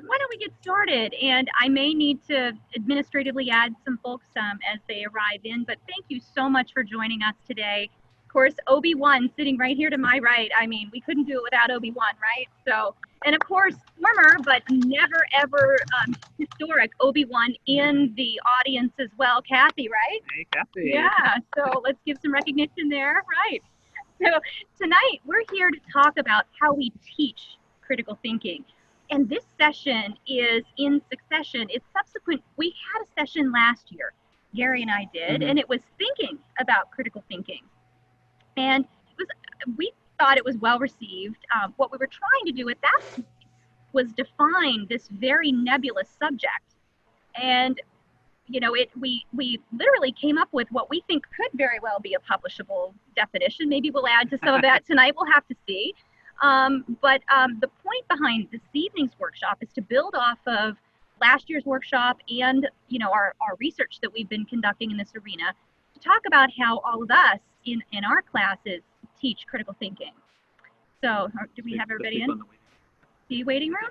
Why don't we get started? And I may need to administratively add some folks as they arrive in, but thank you so much for joining us today. Of course, Obi-Wan sitting right here to my right. I mean, we couldn't do it without Obi-Wan, right? So, and of course, former but never ever historic Obi-Wan in the audience as well. Kathy, right? Hey, Kathy. Yeah, so let's give some recognition there, right? So tonight we're here to talk about how we teach critical thinking. And this session is in succession. It's subsequent. We had a session last year, Gary and I did, and it was thinking about critical thinking. And we thought it was well received. What we were trying to do at that point was define this very nebulous subject. And you know, we literally came up with what we think could very well be a publishable definition. Maybe we'll add to some of that tonight. We'll have to see. But the point behind this evening's workshop is to build off of last year's workshop and, you know, our research that we've been conducting in this arena to talk about how all of us in our classes teach critical thinking. So do we have everybody in the waiting room?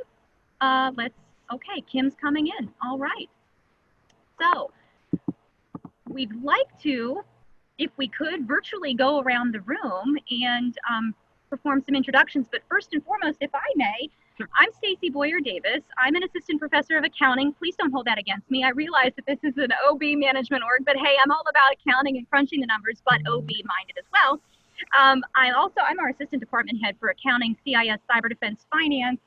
Okay, Kim's coming in. All right. So we'd like to, if we could, virtually go around the room and perform some introductions. But first and foremost, if I may, sure. I'm Stacy Boyer-Davis. I'm an assistant professor of accounting. Please don't hold that against me. I realize that this is an OB management org, but hey, I'm all about accounting and crunching the numbers, but OB minded as well. I'm our assistant department head for accounting, CIS, cyber defense, finance.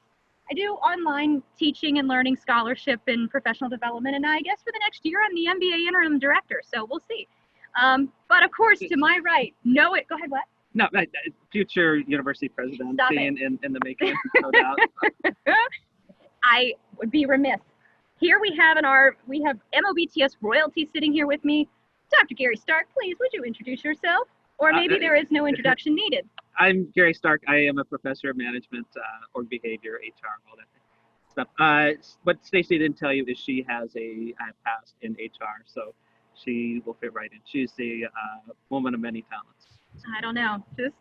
I do online teaching and learning scholarship and professional development, and I guess for the next year, I'm the MBA interim director, so we'll see. But of course, to my right, go ahead, what? No, future university president in the making, no doubt. I would be remiss. Here we have MOBTS royalty sitting here with me. Dr. Gary Stark, please, would you introduce yourself? Or maybe there is no introduction needed. I'm Gary Stark. I am a professor of management, org behavior, HR, all that stuff. What Stacy didn't tell you is she has a past in HR, so she will fit right in. She's the woman of many talents. I don't know, just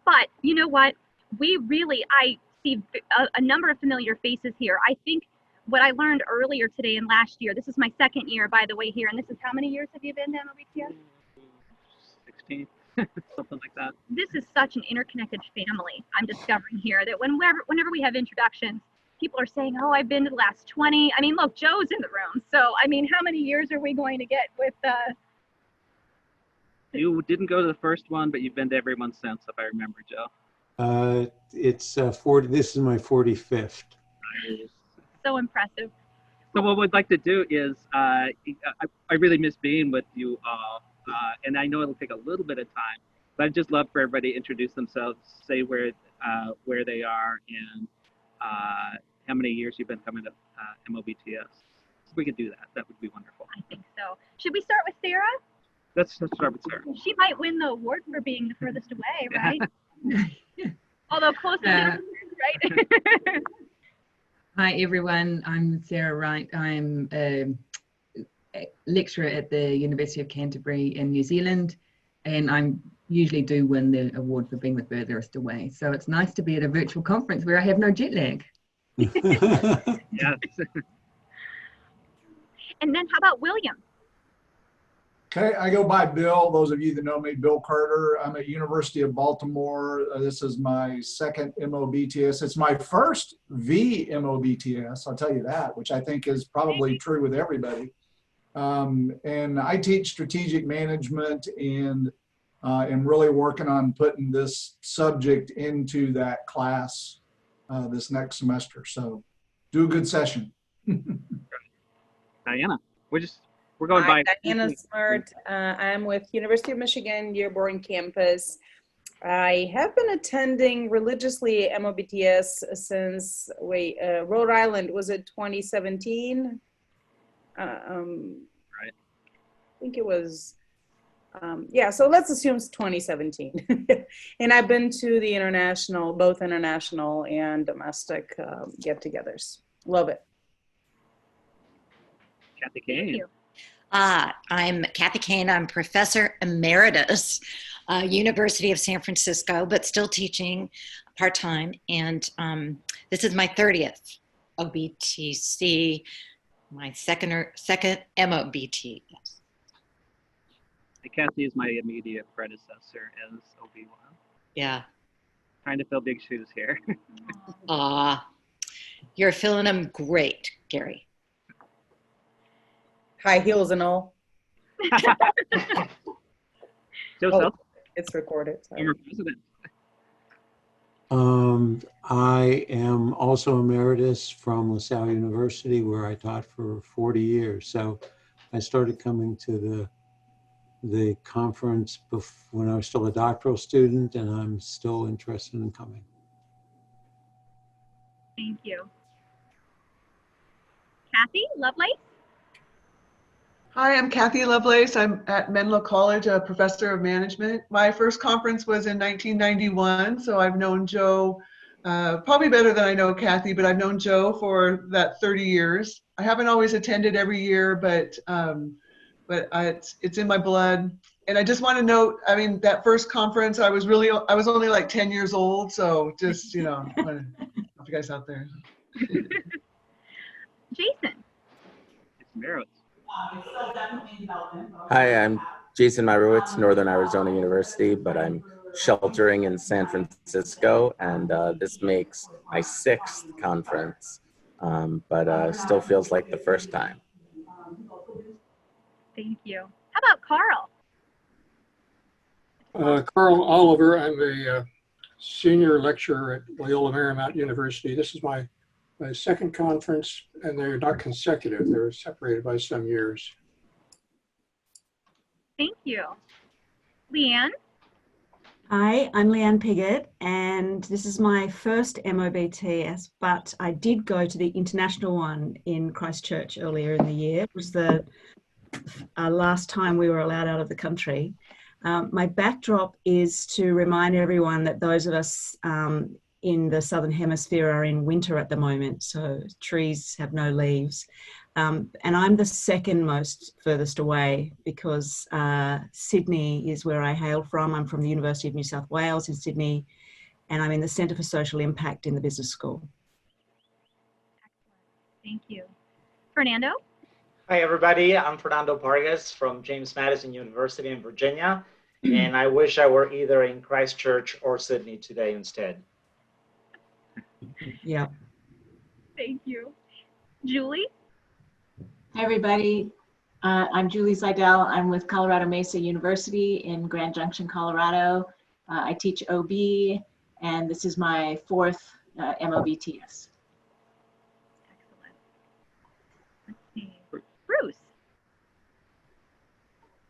but you know what? I see a number of familiar faces here. I think what I learned earlier today and last year, this is my second year, by the way, here, and this is how many years have you been to MOBTS? 16, something like that. This is such an interconnected family. I'm discovering here that whenever we have introductions, people are saying, oh, I've been to the last 20. I mean, look, Joe's in the room. So, I mean, how many years are we going to get with You didn't go to the first one, but you've been to every one since, if I remember, Joe. It's 40. This is my 45th. So impressive. So what we'd like to do is, I really miss being with you all. And I know it'll take a little bit of time, but I'd just love for everybody to introduce themselves, say where they are, and how many years you've been coming to MOBTS. If we could do that, that would be wonderful. I think so. Should we start with Sarah? Let's start with Sarah. She might win the award for being the furthest away, right? Although closest, right? Hi, everyone. I'm Sarah Wright. I'm a lecturer at the University of Canterbury in New Zealand, and I usually do win the award for being the furthest away. So it's nice to be at a virtual conference where I have no jet lag. Yes. And then how about William? Okay, I go by Bill. Those of you that know me, Bill Carter. I'm at University of Baltimore. This is my second MOBTS. It's my first VMOBTS, I'll tell you that, which I think is probably true with everybody. And I teach strategic management and am really working on putting this subject into that class this next semester. So do a good session. Diana, we're going by. Diana Smart. I'm with University of Michigan Dearborn campus. I have been attending religiously MOBTS since Rhode Island. Was it 2017? Right. I think it was. Yeah, so let's assume it's 2017. And I've been to the both international and domestic get-togethers. Love it. Kathy Kane. I'm Kathy Kane. I'm Professor Emeritus University of San Francisco, but still teaching part-time. And this is my 30th OBTC, my second MOBT. Yes. Kathy is my immediate predecessor as OB1. Yeah. Trying to fill big shoes here. You're filling them great, Gary. High heels and all. Joseph, It's recorded. Sorry. former president. I am also emeritus from LaSalle University, where I taught for 40 years. So I started coming to the conference when I was still a doctoral student, and I'm still interested in coming. Thank you. Kathy, Lovelace? Hi, I'm Kathy Lovelace. I'm at Menlo College, a professor of management. My first conference was in 1991, so I've known Joe probably better than I know Kathy, but I've known Joe for that 30 years. I haven't always attended every year, but it's in my blood. And I just want to note, I mean, that first conference, I was only like 10 years old, so just, I want to help you guys out there. Jason? It's Merowitz. Hi, I'm Jason Myrowitz, Northern Arizona University, but I'm sheltering in San Francisco, and this makes my 6th conference, but still feels like the first time. Thank you. How about Carl? Carl Oliver. I'm a senior lecturer at Loyola Marymount University. This is my second conference, and they're not consecutive. They're separated by some years. Thank you. Leanne? Hi, I'm Leanne Piggott, and this is my first MOBTS, but I did go to the international one in Christchurch earlier in the year. It was the last time we were allowed out of the country. My backdrop is to remind everyone that those of us in the Southern Hemisphere are in winter at the moment, so trees have no leaves. And I'm the second most furthest away because Sydney is where I hail from. I'm from the University of New South Wales in Sydney, and I'm in the Centre for Social Impact in the Business School. Excellent. Thank you. Fernando? Hi, everybody. I'm Fernando Vargas from James Madison University in Virginia, and I wish I were either in Christchurch or Sydney today instead. Yeah. Thank you. Julie? Hi, everybody. I'm Julie Seidel. I'm with Colorado Mesa University in Grand Junction, Colorado. I teach OB, and this is my 4th MOBTS. Excellent. Let's see. Bruce?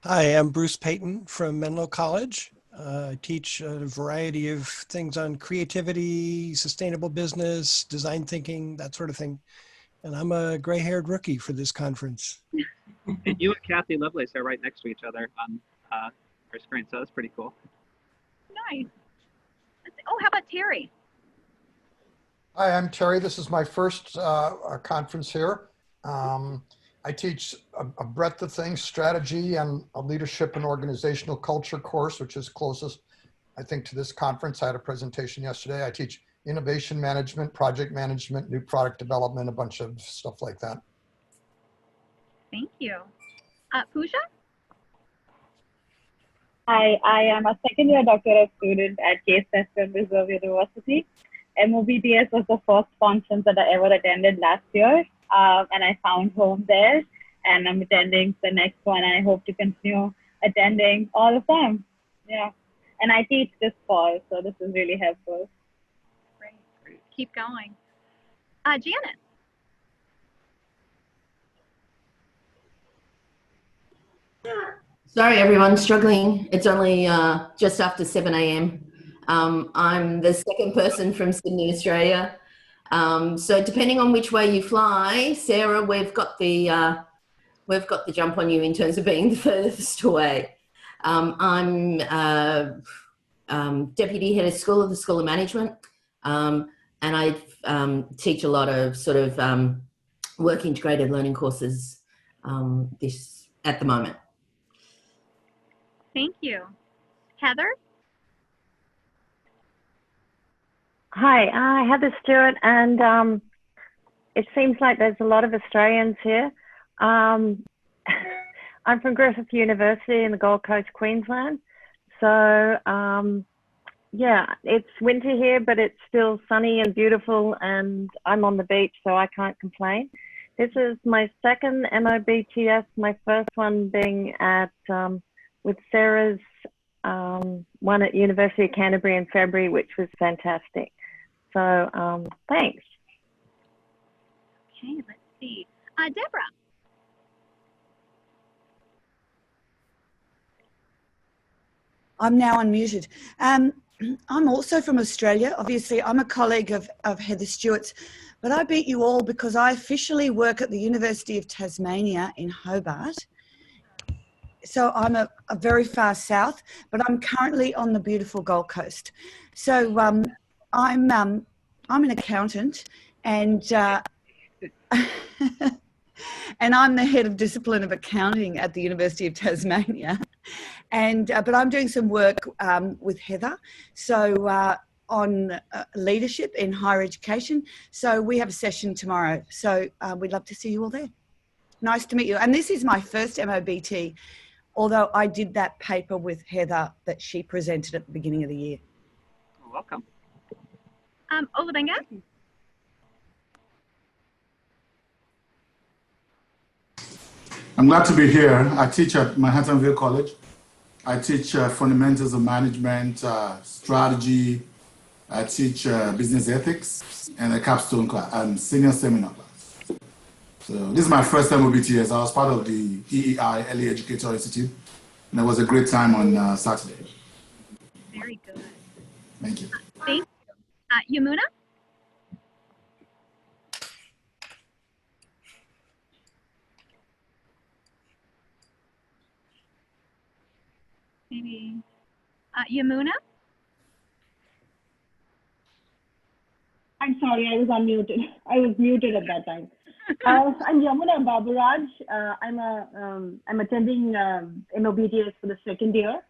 Hi, I'm Bruce Payton from Menlo College. I teach a variety of things on creativity, sustainable business, design thinking, that sort of thing. And I'm a gray-haired rookie for this conference. And you and Kathy Lovelace are right next to each other on our screen, so that's pretty cool. Nice. Oh, how about Terry? Hi, I'm Terry. This is my first conference here. I teach a breadth of things, strategy and a leadership and organizational culture course, which is closest, I think, to this conference. I had a presentation yesterday. I teach innovation management, project management, new product development, a bunch of stuff like that. Thank you. Pooja? Hi, I am a second-year doctoral student at Case Western Reserve University. MOBTS was the first conference that I ever attended last year, and I found home there, and I'm attending the next one. I hope to continue attending all of them. Yeah, and I teach this fall, so this is really helpful. Great. Keep going. Janet? Sorry, everyone, struggling. It's only just after 7 a.m. I'm the second person from Sydney, Australia. So depending on which way you fly, Sarah, we've got the jump on you in terms of being the furthest away. I'm deputy head of school of the School of Management, and I teach a lot of sort of work integrated learning courses at the moment. Thank you. Heather? Hi, Heather Stewart, and it seems like there's a lot of Australians here. I'm from Griffith University in the Gold Coast, Queensland. So yeah, it's winter here, but it's still sunny and beautiful, and I'm on the beach, so I can't complain. This is my second MOBTS, my first one being at with Sarah's one at University of Canterbury in February, which was fantastic. So thanks. Okay, let's see. Deborah. I'm now unmuted. I'm also from Australia. Obviously, I'm a colleague of Heather Stewart's, but I beat you all because I officially work at the University of Tasmania in Hobart. So I'm a very far south, but I'm currently on the beautiful Gold Coast. So I'm an accountant, and and I'm the head of discipline of accounting at the University of Tasmania. And but I'm doing some work with Heather, so on leadership in higher education. So we have a session tomorrow. So we'd love to see you all there. Nice to meet you. And this is my first MOBT, although I did that paper with Heather that she presented at the beginning of the year. Welcome. Olabenga? I'm glad to be here. I teach at Manhattanville College. I teach fundamentals of management, strategy. I teach business ethics and a capstone class and senior seminar class. So this is my first MOBTS. I was part of the EEI, Early Educator Institute, and it was a great time on Saturday. Very good. Thank you. Thank you. Yamuna? Maybe Yamuna? I'm sorry, I was unmuted. I was muted at that time. I'm Yamuna Baburaj. I'm attending MOBTS for the second year,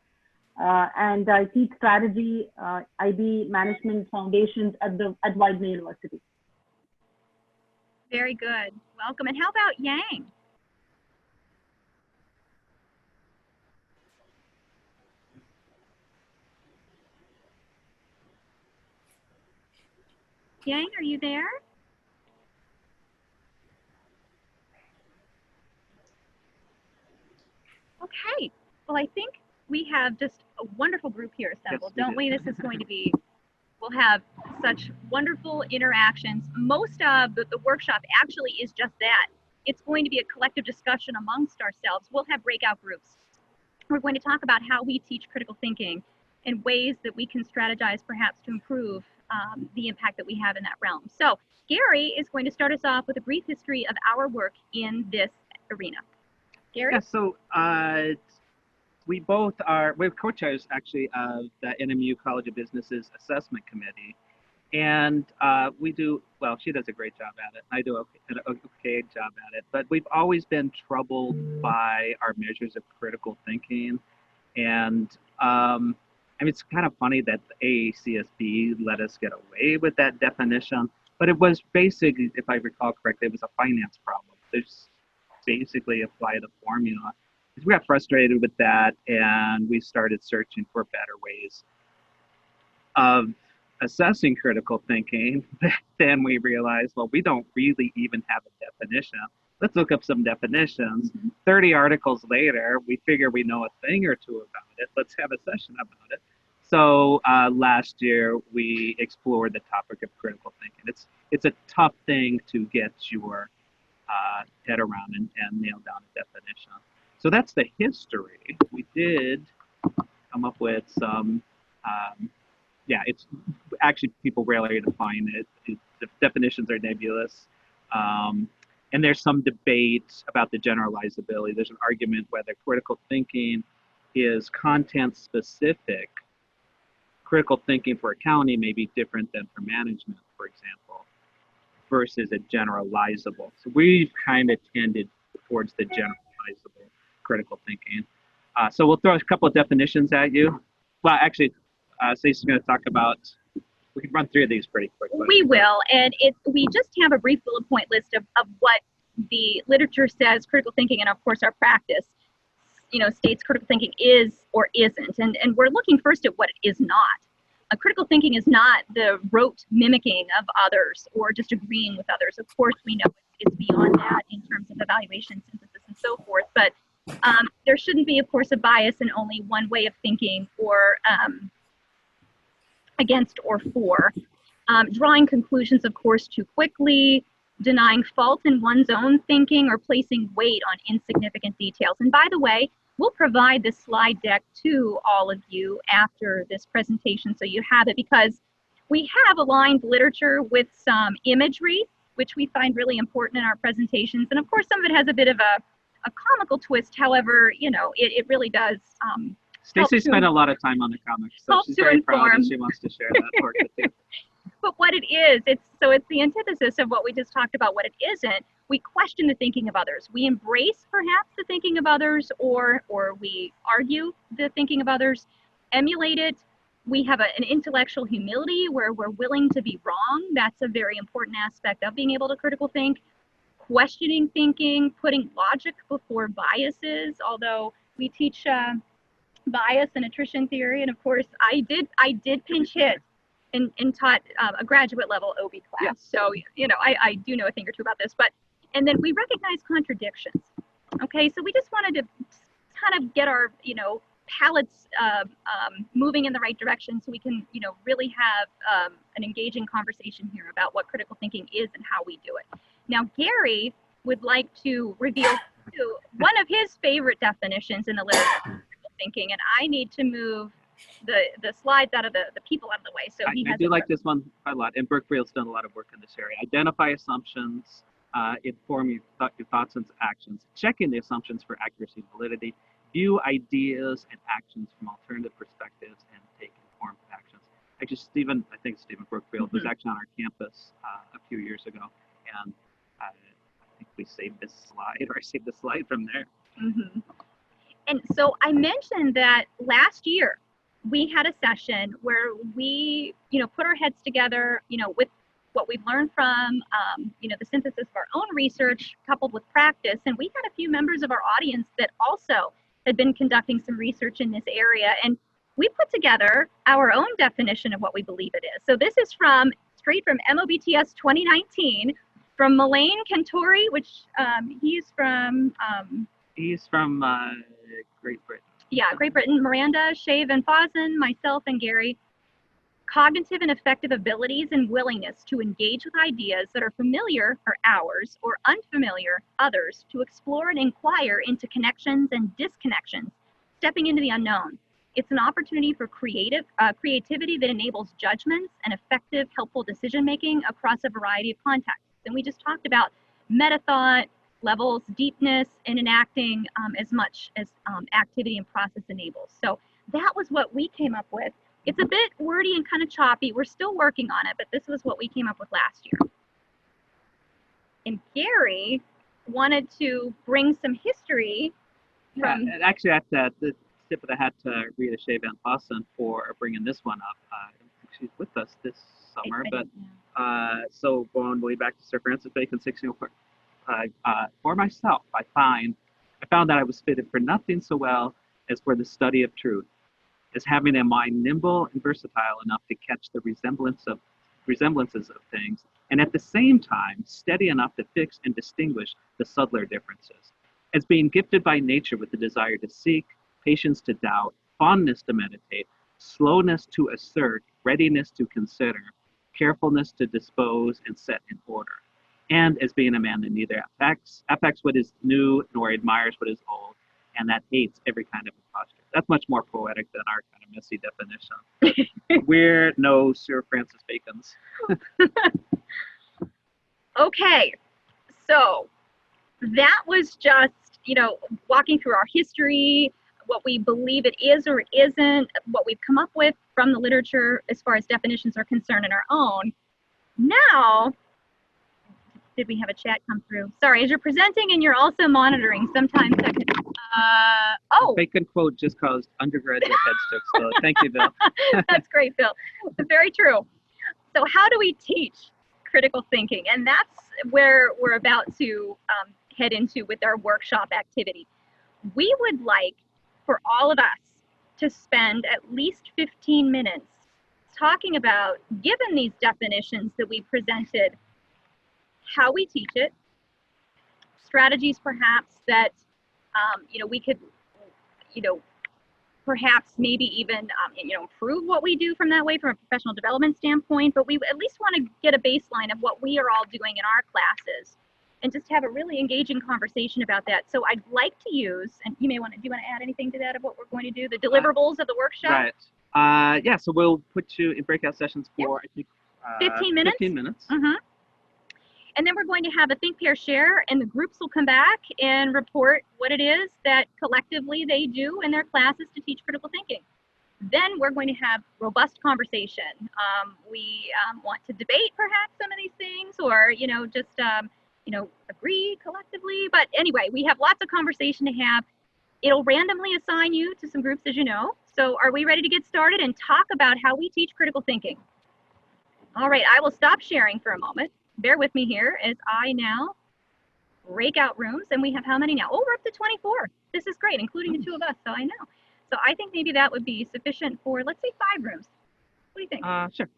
and I teach strategy, IB management foundations at Widener University. Very good. Welcome. And how about Yang? Yang, are you there? Okay. Well, I think we have just a wonderful group here assembled, don't we? This is going to be, we'll have such wonderful interactions. Most of the workshop actually is just that. It's going to be a collective discussion amongst ourselves. We'll have breakout groups. We're going to talk about how we teach critical thinking and ways that we can strategize perhaps to improve the impact that we have in that realm. So Gary is going to start us off with a brief history of our work in this arena. Gary? Yeah, so we're co-chairs actually of the NMU College of Business's Assessment Committee. And we do, well, she does a great job at it. I do an okay job at it. But we've always been troubled by our measures of critical thinking. And I mean, it's kind of funny that the AACSB let us get away with that definition, but it was basically, if I recall correctly, it was a finance problem. There's basically apply the formula. We got frustrated with that, and we started searching for better ways of assessing critical thinking. Then we realized, well, we don't really even have a definition. Let's look up some definitions. 30 articles later, we figure we know a thing or two about it. Let's have a session about it. So last year, we explored the topic of critical thinking. It's a tough thing to get your head around and nail down a definition. So that's the history. We did come up with some, yeah, it's actually people rarely define it. The definitions are nebulous. And there's some debate about the generalizability. There's an argument whether critical thinking is content specific. Critical thinking for accounting may be different than for management, for example, versus a generalizable. So we've kind of tended towards the generalizable critical thinking. So we'll throw a couple of definitions at you. Well, actually, Stacy's going to talk about, we can run through these pretty quickly. We will, and we just have a brief bullet point list of what the literature says critical thinking, and of course our practice, states critical thinking is or isn't. And we're looking first at what it is not. Critical thinking is not the rote mimicking of others or just agreeing with others. Of course, we know it's beyond that in terms of evaluation, synthesis, and so forth. But there shouldn't be, of course, a bias in only one way of thinking or against or for. Drawing conclusions, of course, too quickly, denying fault in one's own thinking, or placing weight on insignificant details. And by the way, we'll provide this slide deck to all of you after this presentation so you have it, because we have aligned literature with some imagery, which we find really important in our presentations. And of course, some of it has a bit of a comical twist. However, it really does Stacy spent a lot of time on the comics, so she's very proud and she wants to share that work with you. But what it is, it's the antithesis of what we just talked about, what it isn't. We question the thinking of others. We embrace perhaps the thinking of others, or we argue the thinking of others, emulate it. We have an intellectual humility where we're willing to be wrong. That's a very important aspect of being able to critical think. Questioning thinking, putting logic before biases, although we teach bias and attrition theory, and of course I did pinch hit and taught a graduate level OB class. Yes. So I do know a thing or two about this. But and then we recognize contradictions. Okay, so we just wanted to kind of get our palettes moving in the right direction, so we can really have an engaging conversation here about what critical thinking is and how we do it. Now Gary would like to reveal one of his favorite definitions in the literature of critical thinking, and I need to move the slides out of the people out of the way. So I do like this one quite a lot, and Brookfield's done a lot of work in this area. Identify assumptions, inform your thoughts and actions, checking the assumptions for accuracy and validity, view ideas and actions from alternative perspectives, and take informed actions. Actually, I think Stephen Brookfield was actually on our campus a few years ago, and I think we saved this slide, or I saved the slide from there. Mm-hmm. And so I mentioned that last year we had a session where we, put our heads together, with what we've learned from, the synthesis of our own research coupled with practice. And we had a few members of our audience that also had been conducting some research in this area. And we put together our own definition of what we believe it is. So this is straight from MOBTS 2019 from Mullane Cantori, which he's from Great Britain. Yeah, Great Britain. Miranda, Shea Van Fossen, myself, and Gary. Cognitive and affective abilities and willingness to engage with ideas that are familiar or ours, or unfamiliar others, to explore and inquire into connections and disconnections, stepping into the unknown. It's an opportunity for creativity that enables judgments and effective, helpful decision-making across a variety of contexts. And we just talked about meta-thought, levels, deepness, and enacting as much as activity and process enables. So that was what we came up with. It's a bit wordy and kind of choppy. We're still working on it, but this was what we came up with last year. And Gary wanted to bring some history from... Yeah, and actually, I have to the tip of the hat to Rita Shea Van Fossen for bringing this one up. I don't think she's with us this summer, but so going way back to Sir Francis Bacon, 1604. For myself, I found that I was fitted for nothing so well as for the study of truth, as having a mind nimble and versatile enough to catch the resemblances of things, and at the same time steady enough to fix and distinguish the subtler differences, as being gifted by nature with the desire to seek, patience to doubt, fondness to meditate, slowness to assert, readiness to consider, carefulness to dispose and set in order, and as being a man that neither affects what is new nor admires what is old, and that hates every kind of imposture. That's much more poetic than our kind of messy definition. We're no Sir Francis Bacon's. Okay, so that was just, walking through our history, what we believe it is or isn't, what we've come up with from the literature as far as definitions are concerned in our own. Now, did we have a chat come through? Sorry, as you're presenting and you're also monitoring, sometimes that can Oh. The bacon quote just caused undergraduate heads to explode. Thank you, Bill. That's great, Bill. Very true. So how do we teach critical thinking? And that's where we're about to head into with our workshop activity. We would like for all of us to spend at least 15 minutes talking about, given these definitions that we presented, how we teach it, strategies perhaps that we could perhaps maybe even improve what we do from that way from a professional development standpoint, but we at least want to get a baseline of what we are all doing in our classes and just have a really engaging conversation about that. So I'd like to use, and do you want to add anything to that of what we're going to do, the deliverables of the workshop? Right. Yeah, so we'll put you in breakout sessions for, I think, 15 minutes. 15 minutes. Mm-hmm. And then we're going to have a think, pair, share, and the groups will come back and report what it is that collectively they do in their classes to teach critical thinking. Then we're going to have robust conversation. We want to debate perhaps some of these things, or just agree collectively. But anyway, we have lots of conversation to have. It'll randomly assign you to some groups, as you know. So are we ready to get started and talk about how we teach critical thinking? All right, I will stop sharing for a moment. Bear with me here as I now break out rooms, and we have how many now? Oh, we're up to 24. This is great, including the two of us, so I know. So I think maybe that would be sufficient for, let's say, 5 rooms. What do you think? Sure.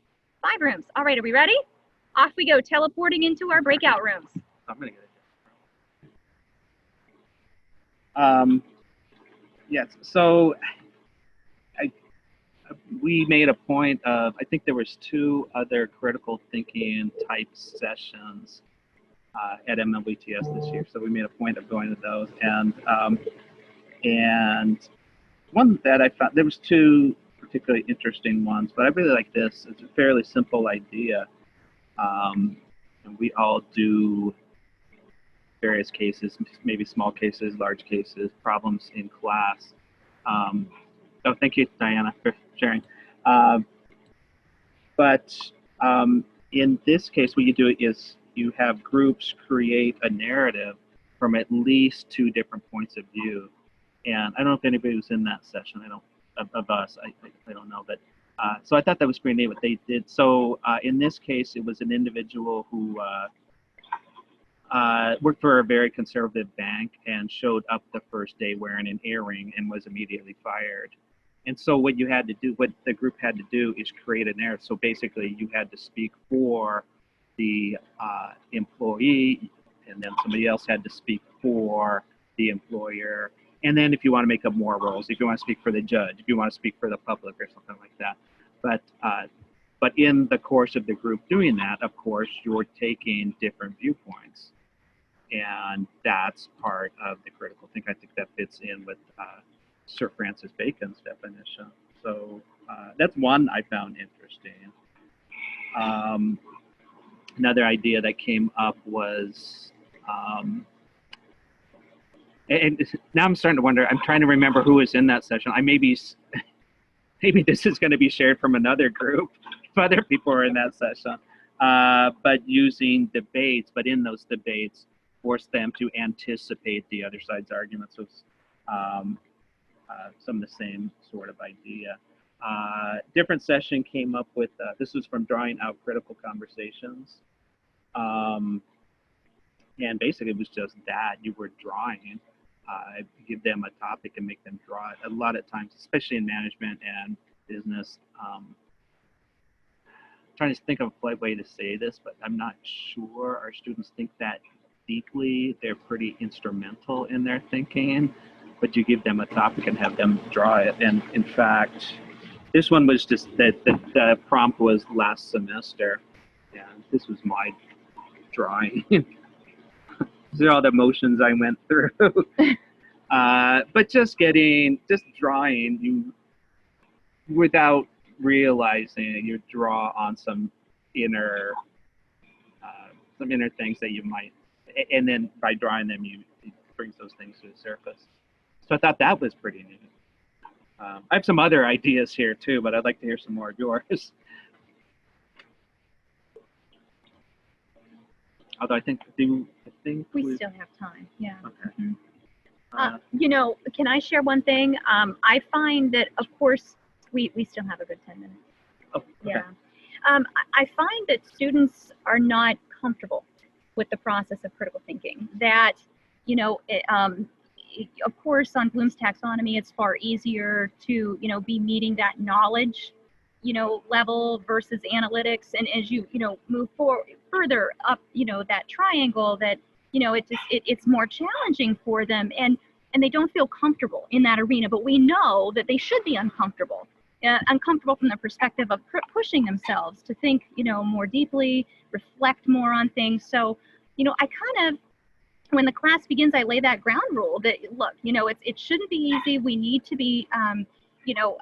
5 rooms. All right, are we ready? Off we go, teleporting into our breakout rooms. I'm gonna get it. Yes, so we made a point of, I think there was 2 other critical thinking type sessions at MLBTS this year. So we made a point of going to those. And one that I found, there was 2 particularly interesting ones, but I really like this. It's a fairly simple idea. And we all do various cases, maybe small cases, large cases, problems in class. Oh, thank you, Diana, for sharing. But in this case, what you do is you have groups create a narrative from at least 2 different points of view. And I don't know if anybody was in that session. Of us, I don't know. But so I thought that was pretty neat what they did. So in this case, it was an individual who worked for a very conservative bank and showed up the first day wearing an earring and was immediately fired. And so what you had to do, what the group had to do is create a narrative. So basically you had to speak for the employee, and then somebody else had to speak for the employer. And then if you want to make up more roles, if you want to speak for the judge, if you want to speak for the public or something like that. But in the course of the group doing that, of course, you're taking different viewpoints. And that's part of the critical think. I think that fits in with Sir Francis Bacon's definition. So that's one I found interesting. Another idea that came up was, and now I'm starting to wonder, I'm trying to remember who was in that session. maybe this is going to be shared from another group if other people are in that session. But using debates, but in those debates, force them to anticipate the other side's arguments. So some of the same sort of idea. Different session came up with, this was from drawing out critical conversations. And basically it was just that, you were drawing, give them a topic and make them draw it. A lot of times, especially in management and business, trying to think of a polite way to say this, but I'm not sure our students think that deeply. They're pretty instrumental in their thinking, but you give them a topic and have them draw it. And in fact, this one was just that the prompt was last semester, and this was my drawing. These are all the motions I went through. But just drawing, you, without realizing it, you draw on some inner things that you might, and then by drawing them, it brings those things to the surface. So I thought that was pretty neat. I have some other ideas here too, but I'd like to hear some more of yours. Although I think we still have time. Yeah. Okay. Mm-hmm. You know, can I share one thing? I find that, of course, we still have a good 10 minutes. Oh, okay. Yeah. I find that students are not comfortable with the process of critical thinking. That, you know, of course, on Bloom's taxonomy, it's far easier to, you know, be meeting that knowledge, you know, level versus analytics. And as you, you know, move further up, you know, that triangle, that, you know, it's more challenging for them, and they don't feel comfortable in that arena. But we know that they should be uncomfortable. Uncomfortable from the perspective of pushing themselves to think, you know, more deeply, reflect more on things. So, you know, I kind of, when the class begins, I lay that ground rule that, look, you know, it shouldn't be easy. We need to be, you know,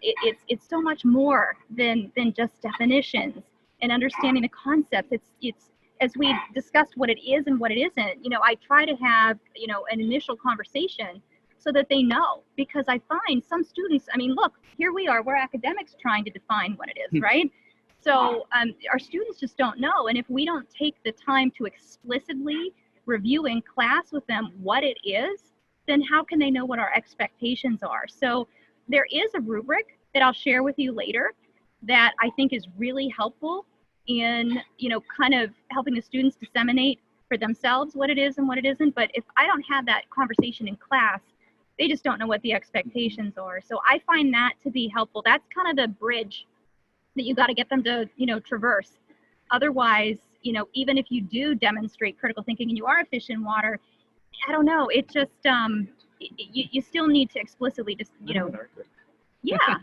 it's so much more than just definitions and understanding the concepts. It's as we discussed what it is and what it isn't. You know, I try to have, you know, an initial conversation so that they know, because I find some students, I mean, look, here we are, we're academics trying to define what it is, right? So our students just don't know. And if we don't take the time to explicitly review in class with them what it is, then how can they know what our expectations are? So there is a rubric that I'll share with you later that I think is really helpful in, you know, kind of helping the students disseminate for themselves what it is and what it isn't. But if I don't have that conversation in class, they just don't know what the expectations are. So I find that to be helpful. That's kind of the bridge that you got to get them to, you know, traverse. Otherwise, you know, even if you do demonstrate critical thinking and you are a fish in water, I don't know, it just, you still need to explicitly just, you know, yeah,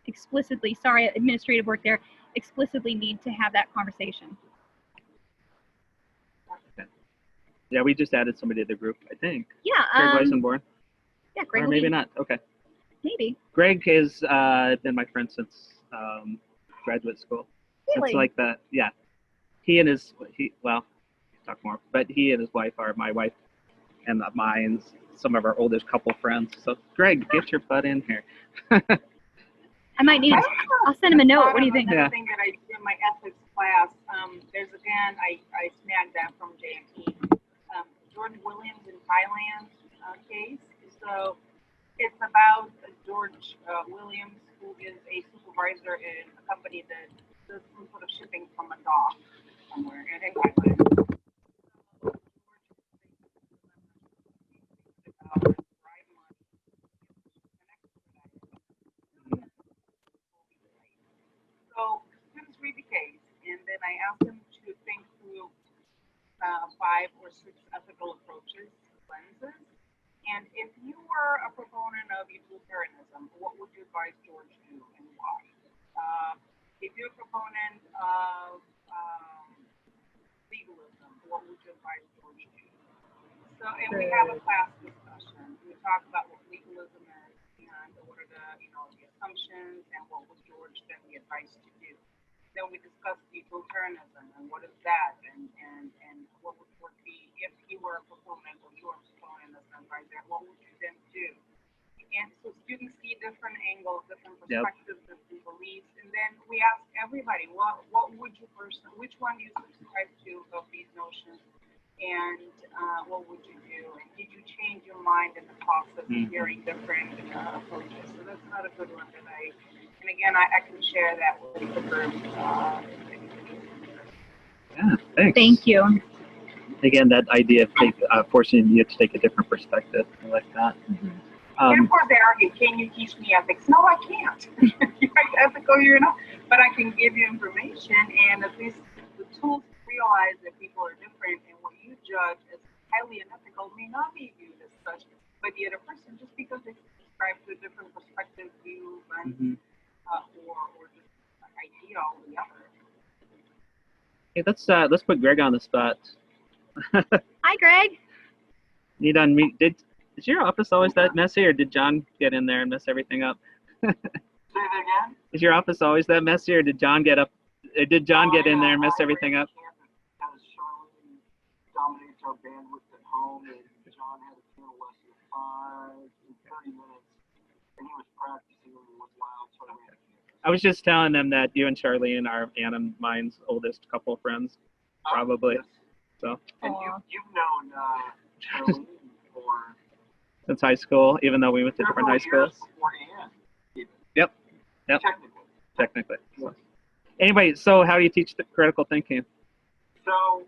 explicitly, sorry, administrative work there, explicitly need to have that conversation. Yeah, we just added somebody to the group, I think. Yeah. Greg Weissenborn. Yeah, Greg. Or maybe not. Okay. Maybe. Greg has been my friend since graduate school. Really? It's like that. Yeah. He and his, well, talk more, but he and his wife are my wife and mine, some of our oldest couple friends. So Greg, get your butt in here. I might need, I'll send him a note. What do you think? Another thing that I did in my ethics class, there's again, I snagged that from JMP, Jordan Williams in Thailand case. So it's about George Williams, who is a supervisor in a company that does some sort of shipping from a dock somewhere in Thailand. So students read the case, and then I asked them to think through 5 or 6 ethical approaches, lenses. And if you were a proponent of utilitarianism, what would you advise George do and why? If you're a proponent of legalism, what would you advise George do? So, and we have a class discussion. We talk about what legalism is and what are the, you know, the assumptions and what would George then be advised to do. Then we discuss utilitarianism and what is that, and what would George be if he were a proponent or you were a proponent of something right there, what would you then do? And so students see different angles, different perspectives, different beliefs, and then we ask everybody, what would you personally, which one do you subscribe to of these notions, and what would you do? And did you change your mind in the process of hearing different approaches? So that's not a good one that and again, I can share that with the group. Yeah, thanks. Thank you. Again, that idea of forcing you to take a different perspective, I like that. And of course they argue, can you teach me ethics? No, I can't. You're ethical, you're not. But I can give you information, and at least the tools to realize that people are different, and what you judge as highly unethical may not be viewed as such by the other person, just because they subscribe to a different perspective, view, lens, or just idea altogether. Hey, let's put Greg on the spot. Hi, Greg. Need to unmute. Is your office always that messy, or did John get in there and mess everything up? Say that again? Is your office always that messy, or did John get up? Did John get in there and mess everything up? Because Charlene dominates our bandwidth at home, and John had a piano lesson at 5 in 30 minutes, and he was practicing and was loud, so I ran. I was just telling them that you and Charlene are Anna and mine's oldest couple friends, probably. So. And you've known Charlene for since high school, even though we went to different high schools. Yep. Yep. Technically. So. Anyway, so how do you teach the critical thinking? So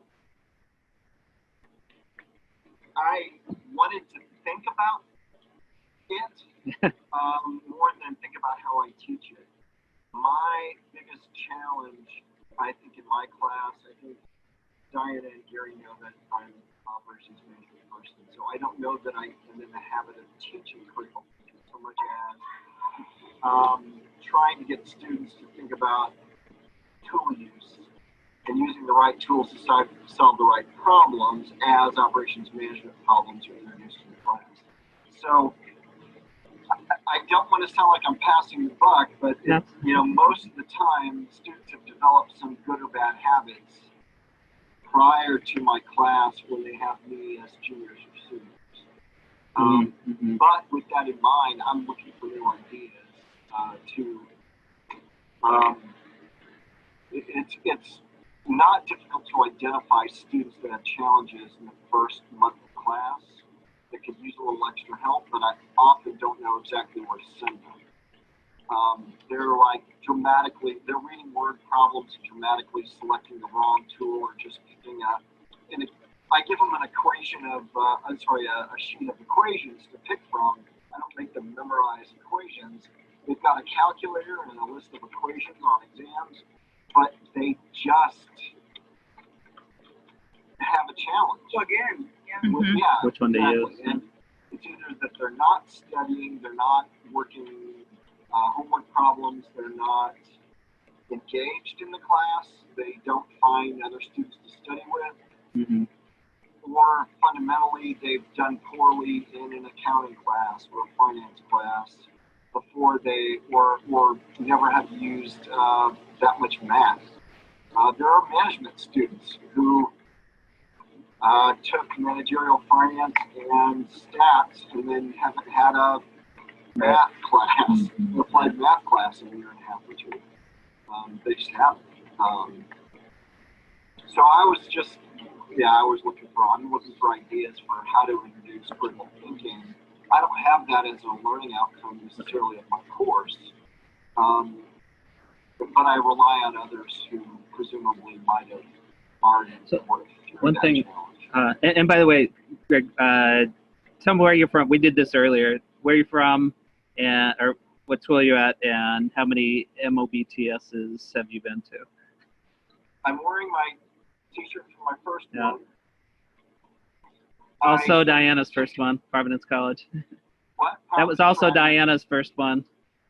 I wanted to think about it more than think about how I teach it. My biggest challenge, I think, in my class, I think Diana and Gary know that I'm an operations management person, so I don't know that I am in the habit of teaching critical thinking so much as trying to get students to think about tool use and using the right tools to solve the right problems as operations management problems are introduced in the class. So I don't want to sound like I'm passing the buck, but most of the time, students have developed some good or bad habits prior to my class when they have me as juniors or seniors. But with that in mind, I'm looking for new ideas it's not difficult to identify students that have challenges in the first month of class that could use a little extra help, but I often don't know exactly where to send them. They're they're reading word problems, dramatically selecting the wrong tool, or just picking up. I give them an equation of, a sheet of equations to pick from. I don't make them memorize equations. They've got a calculator and a list of equations on exams, but they just have a challenge. So again, which one to use? And it's either that they're not studying, they're not working homework problems, they're not engaged in the class, they don't find other students to study with, or fundamentally they've done poorly in an accounting class or a finance class before they, or never have used that much math. There are management students who took managerial finance and stats and then haven't had a math class, applied math class in a year and a half or two. They just haven't. So I was just, I'm looking for ideas for how to introduce critical thinking. I don't have that as a learning outcome necessarily of my course, but I rely on others who presumably might have already worked through one that thing, challenge. and by the way, Greg, tell me where you're from. We did this earlier. Where are you from, or what school are you at, and how many MOBTSs have you been to? I'm wearing my t-shirt from my first one. Also Diana's first one, Providence College. What? That was also Diana's first one.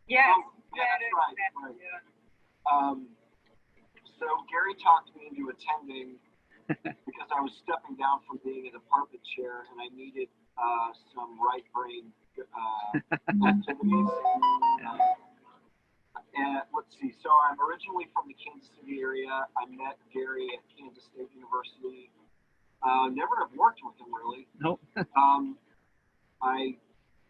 Yes. That's right. So Gary talked me into attending because I was stepping down from being a department chair and I needed some right brain activities. And let's see, so I'm originally from the Kansas City area. I met Gary at Kansas State University. Never have worked with him really. Nope. I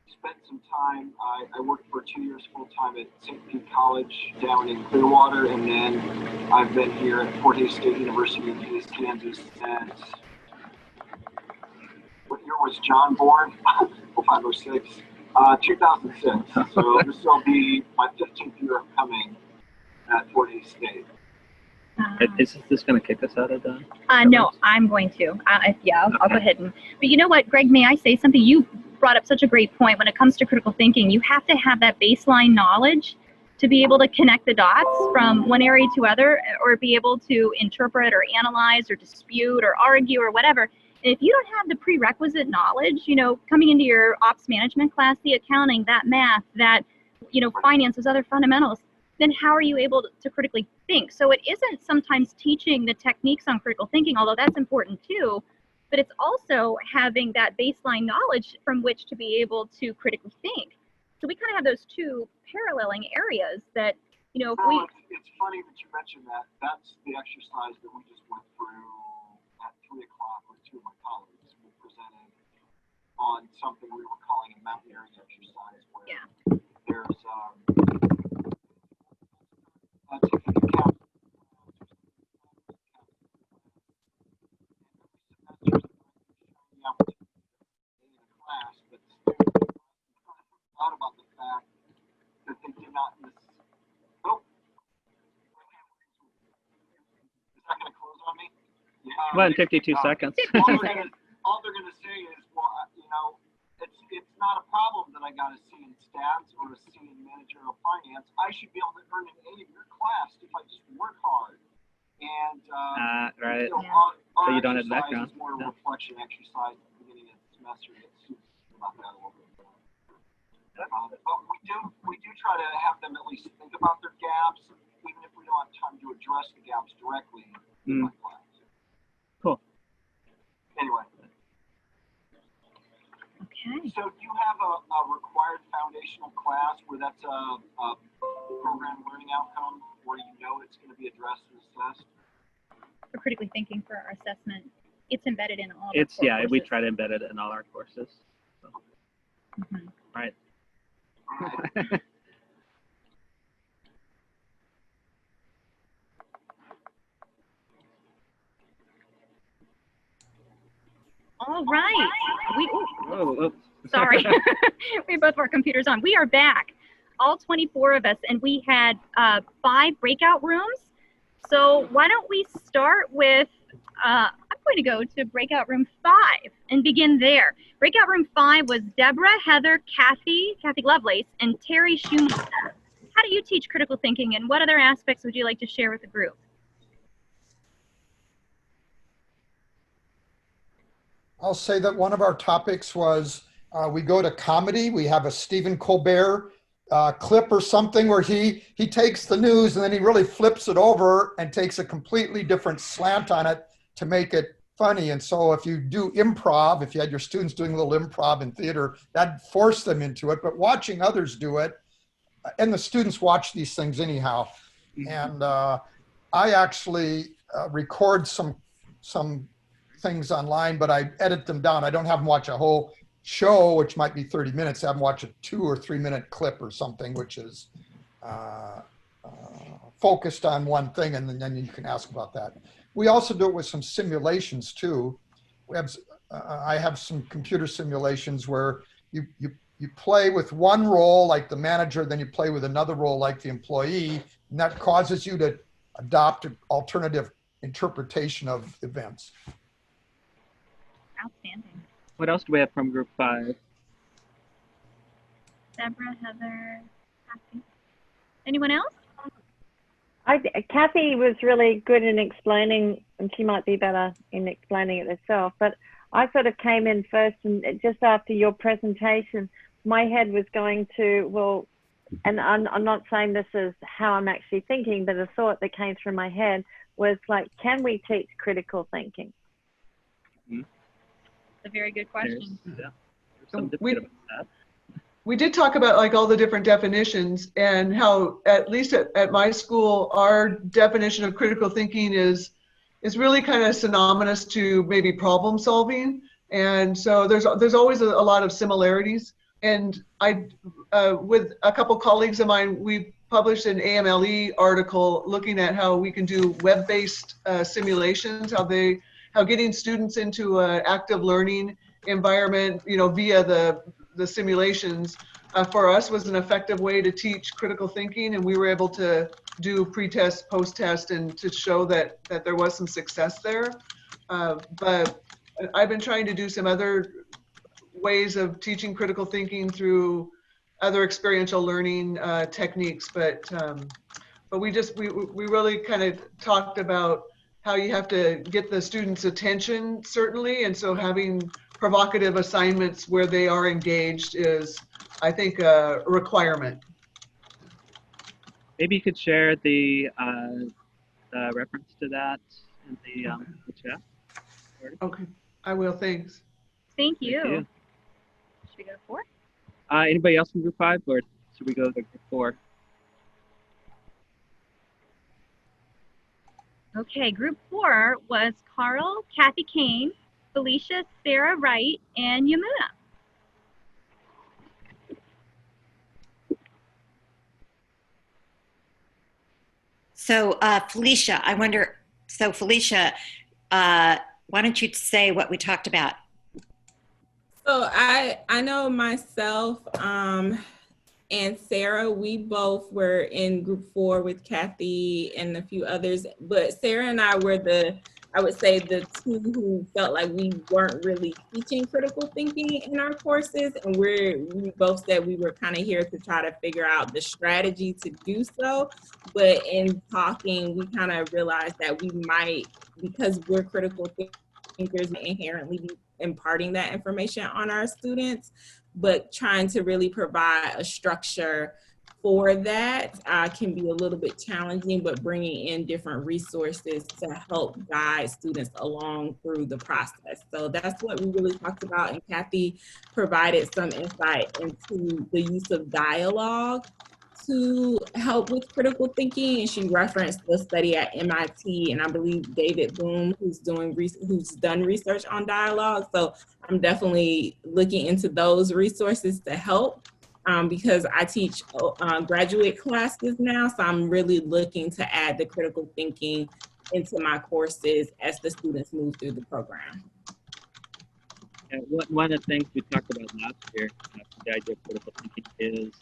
spent some time, I worked for 2 years full time at St. Pete College down in Clearwater, and then I've been here at Fort Hays State University in Hays, Kansas since, what year was John born? 0506. 2006. So this will be my 15th year of coming at Fort Hays State. Is this going to kick us out of the? No, I'm going to. I'll go ahead and. But you know what, Greg? May I say something? You brought up such a great point. When it comes to critical thinking, you have to have that baseline knowledge to be able to connect the dots from one area to other, or be able to interpret or analyze or dispute or argue or whatever. And if you don't have the prerequisite knowledge, coming into your ops management class, the accounting, that math, that, finance, those other fundamentals, then how are you able to critically think? So it isn't sometimes teaching the techniques on critical thinking, although that's important too, but it's also having that baseline knowledge from which to be able to critically think. So we kind of have those two paralleling areas that, if we... It's funny that you mentioned that. That's the exercise that we just went through at 3 o'clock with 2 of my colleagues. We presented on something we were calling a mountaineering exercise, where there's taking account in the class, but the students Well, in 52 seconds. All they're gonna say is, well, you know, it's not a problem that I got a C in stats or a C in managerial finance. I should be able to earn an A in your class if I just work hard. And right. so So you don't have exercise background. is more a reflection exercise at the beginning of the semester that suits about that a little bit more. But we do try to have them at least think about their gaps, even if we don't have time to address the gaps directly in my class. Cool. Anyway. Okay. So do you have a required foundational class where that's a program learning outcome where you know it's going to be addressed and assessed? For critically thinking for our assessment, it's embedded in all. It's yeah, courses. we try to embed it in all our courses. So. Right. All right. Whoa. Sorry. We both have our computers on. We are back, all 24 of us, and we had 5 breakout rooms. So why don't we start with, I'm going to go to breakout room 5 and begin there. Breakout room 5 was Deborah, Heather, Kathy Lovelace, and Terry Schumacher. How do you teach critical thinking, and what other aspects would you like to share with the group? I'll say that one of our topics was we go to comedy. We have a Stephen Colbert clip or something where he takes the news and then he really flips it over and takes a completely different slant on it to make it funny. And so if you do improv, if you had your students doing a little improv in theater, that'd force them into it. But watching others do it, and the students watch these things anyhow. And I actually record some things online, but I edit them down. I don't have them watch a whole show, which might be 30 minutes. I have them watch a 2 or 3 minute clip or something, which is focused on one thing, and then you can ask about that. We also do it with some simulations too. We have, I have some computer simulations where you play with one role like the manager, then you play with another role like the employee, and that causes you to adopt an alternative interpretation of events. Outstanding. What else do we have from group 5? Deborah, Heather, Kathy. Anyone else? Kathy was really good in explaining, and she might be better in explaining it herself, but I sort of came in first, and just after your presentation, my head was going to, well, and I'm not saying this is how I'm actually thinking, but a thought that came through my head was like, can we teach critical thinking? It's a very good question. We did talk about like all the different definitions and how, at least at my school, our definition of critical thinking is really kind of synonymous to maybe problem solving. And so there's always a lot of similarities. And I, with a couple colleagues of mine, we published an AMLE article looking at how we can do web-based simulations, how getting students into an active learning environment, you know, via the simulations for us was an effective way to teach critical thinking, and we were able to do pre-test, post-test, and to show that there was some success there. But I've been trying to do some other ways of teaching critical thinking through other experiential learning techniques, but we really kind of talked about how you have to get the students' attention, certainly, and so having provocative assignments where they are engaged is, I think, a requirement. Maybe you could share the reference to that in the chat. Okay, I will. Thanks. Thank you. Thank you. Should we go to 4? Anybody else from group 5, or should we go to group 4? Okay, group 4 was Carl, Kathy Kane, Felicia, Sarah Wright, and Yamuna. So Felicia, I wonder, Felicia, why don't you say what we talked about? So I know myself and Sarah, we both were in group 4 with Kathy and a few others, but Sarah and I were the I would say the two who felt like we weren't really teaching critical thinking in our courses, and we both said we were kind of here to try to figure out the strategy to do so. But in talking, we kind of realized that we might, because we're critical thinkers, inherently be imparting that information on our students, but trying to really provide a structure for that can be a little bit challenging, but bringing in different resources to help guide students along through the process. So that's what we really talked about, and Kathy provided some insight into the use of dialogue to help with critical thinking, and she referenced the study at MIT, and I believe David Boom, who's done research on dialogue. So I'm definitely looking into those resources to help. Because I teach graduate classes now, so I'm really looking to add the critical thinking into my courses as the students move through the program. And one of the things we talked about last year, the idea of critical thinking, is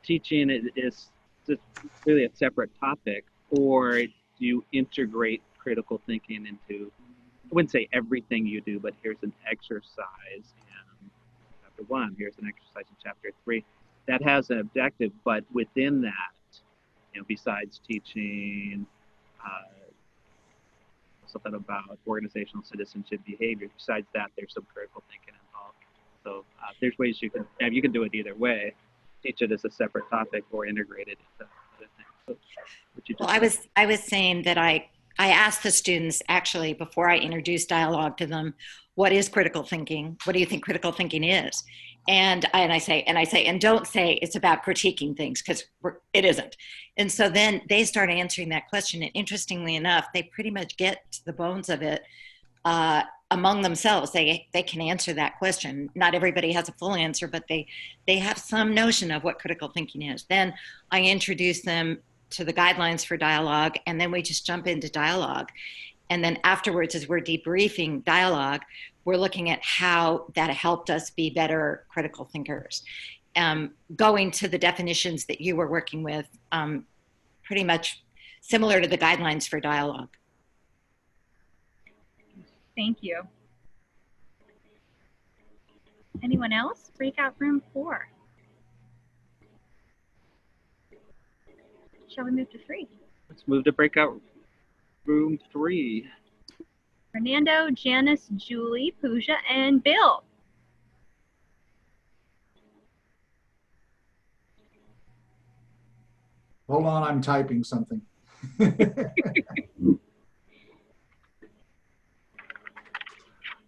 teaching is just really a separate topic, or do you integrate critical thinking into, I wouldn't say everything you do, but here's an exercise in chapter 1, here's an exercise in chapter 3 that has an objective, but within that, besides teaching something about organizational citizenship behavior, besides that, there's some critical thinking involved. So there's ways you can do it either way, teach it as a separate topic or integrate it into other things. So, well, I was saying that I asked the students actually before I introduced dialogue to them, what is critical thinking? What do you think critical thinking is? And I say, and don't say it's about critiquing things, because it isn't. And so then they start answering that question. And interestingly enough, they pretty much get to the bones of it among themselves. They can answer that question. Not everybody has a full answer, but they have some notion of what critical thinking is. Then I introduce them to the guidelines for dialogue, and then we just jump into dialogue. And then afterwards, as we're debriefing dialogue, we're looking at how that helped us be better critical thinkers. Going to the definitions that you were working with, pretty much similar to the guidelines for dialogue. Thank you. Anyone else? Breakout room 4. Shall we move to 3? Let's move to breakout room 3. Fernando, Janice, Julie, Pooja, and Bill. Hold on, I'm typing something.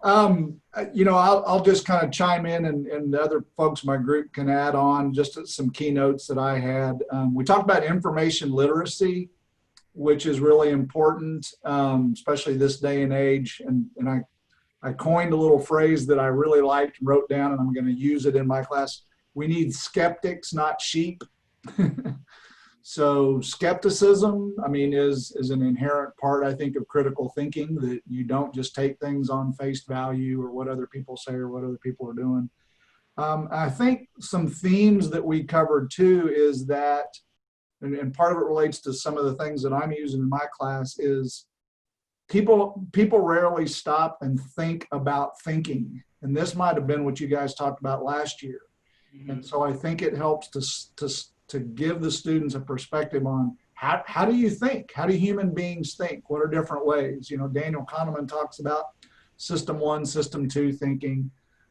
I'll just kind of chime in, and the other folks in my group can add on just some keynotes that I had. We talked about information literacy, which is really important, especially this day and age. And I coined a little phrase that I really liked and wrote down, and I'm going to use it in my class. We need skeptics, not sheep. So skepticism, is an inherent part, I think, of critical thinking, that you don't just take things on face value or what other people say or what other people are doing. I think some themes that we covered too is that, and part of it relates to some of the things that I'm using in my class, is people rarely stop and think about thinking. And this might have been what you guys talked about last year. And so I think it helps to give the students a perspective on how do you think? How do human beings think? What are different ways? Daniel Kahneman talks about system 1, system 2 thinking.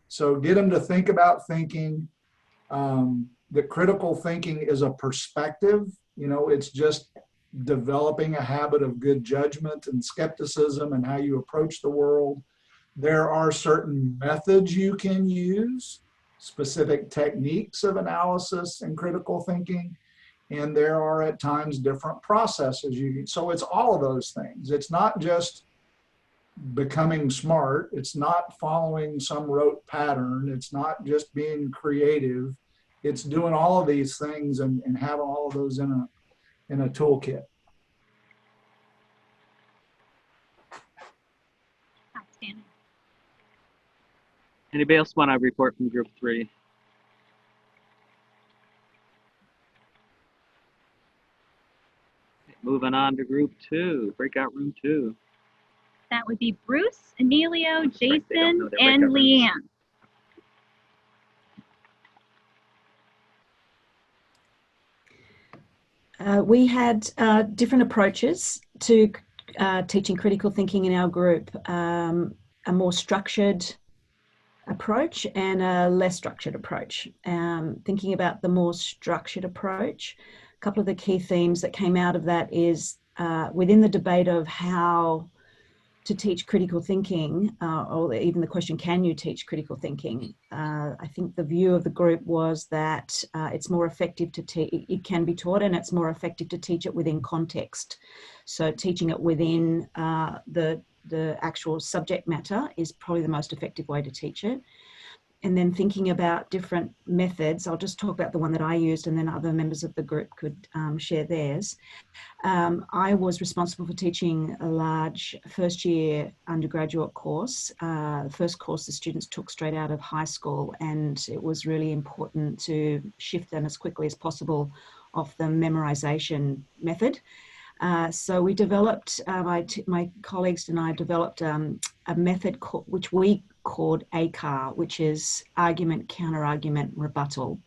So get them to think about thinking. That critical thinking is a perspective. It's just developing a habit of good judgment and skepticism and how you approach the world. There are certain methods you can use, specific techniques of analysis and critical thinking, and there are at times different processes so it's all of those things. It's not just becoming smart, it's not following some rote pattern, it's not just being creative, it's doing all of these things and having all of those in a toolkit. Outstanding. Anybody else want to report from group 3? Moving on to group 2, breakout room 2. That would be Bruce, Emilio, Jason, know their and governance. Leanne. We had different approaches to teaching critical thinking in our group, a more structured approach and a less structured approach. Thinking about the more structured approach, a couple of the key themes that came out of that is within the debate of how to teach critical thinking, or even the question, can you teach critical thinking? I think the view of the group was that it's more effective to it can be taught, and it's more effective to teach it within context. So teaching it within the actual subject matter is probably the most effective way to teach it. And then thinking about different methods, I'll just talk about the one that I used, and then other members of the group could share theirs. I was responsible for teaching a large first-year undergraduate course, the first course the students took straight out of high school, and it was really important to shift them as quickly as possible off the memorization method. So we developed, my colleagues and I developed a method which we called ACAR, which is argument, counter-argument, rebuttal.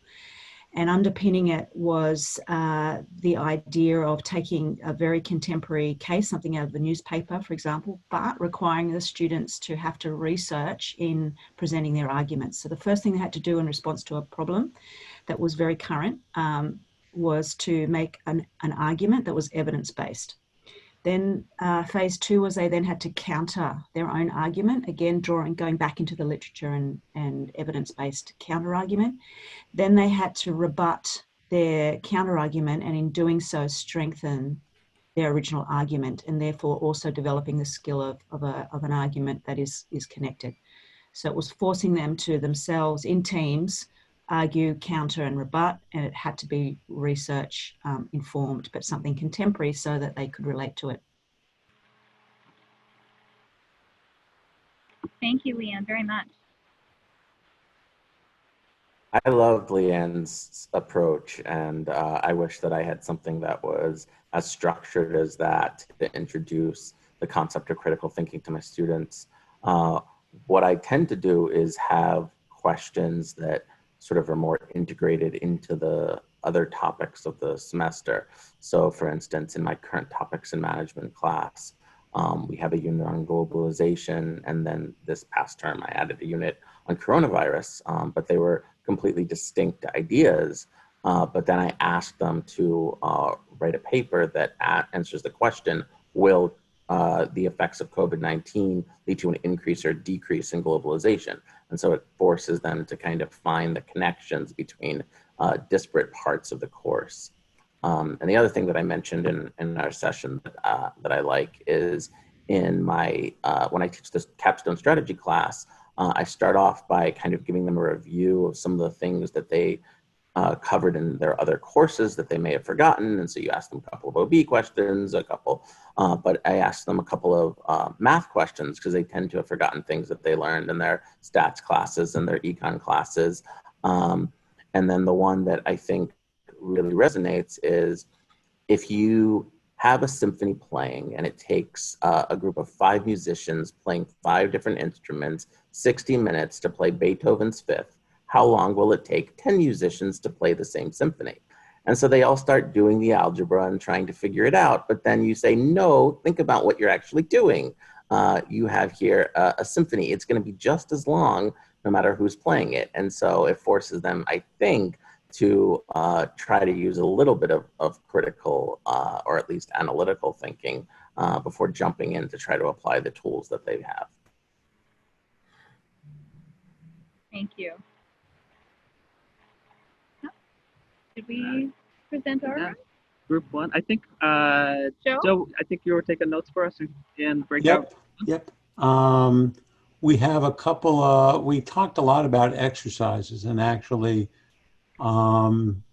And underpinning it was the idea of taking a very contemporary case, something out of the newspaper, for example, but requiring the students to have to research in presenting their arguments. So the first thing they had to do in response to a problem that was very current was to make an argument that was evidence-based. Then phase two was they then had to counter their own argument, again, going back into the literature and evidence-based counter-argument. Then they had to rebut their counter-argument, and in doing so, strengthen their original argument, and therefore also developing the skill of an argument that is connected. So it was forcing them to themselves, in teams, argue, counter, and rebut, and it had to be research informed, but something contemporary so that they could relate to it. Thank you, Leanne, very much. I loved Leanne's approach, and I wish that I had something that was as structured as that to introduce the concept of critical thinking to my students. What I tend to do is have questions that sort of are more integrated into the other topics of the semester. So for instance, in my current topics in management class, we have a unit on globalization, and then this past term I added a unit on coronavirus, but they were completely distinct ideas. But then I asked them to write a paper that answers the question, will the effects of COVID-19 lead to an increase or decrease in globalization? And so it forces them to kind of find the connections between disparate parts of the course. And the other thing that I mentioned in our session that I like is in my, when I teach this capstone strategy class, I start off by kind of giving them a review of some of the things that they covered in their other courses that they may have forgotten. And so you ask them a couple of OB questions, but I asked them a couple of math questions because they tend to have forgotten things that they learned in their stats classes and their econ classes. And then the one that I think really resonates is if you have a symphony playing and it takes a group of 5 musicians playing 5 different instruments, 60 minutes to play Beethoven's Fifth, how long will it take 10 musicians to play the same symphony? And so they all start doing the algebra and trying to figure it out. But then you say, no, think about what you're actually doing. You have here a symphony. It's going to be just as long no matter who's playing it. And so it forces them, I think, to try to use a little bit of critical or at least analytical thinking before jumping in to try to apply the tools that they have. Thank you. Did we present our group one? I think, Joe? Joe, I think you were taking notes for us and breakout. Yep. We have a couple, we talked a lot about exercises, and actually Diana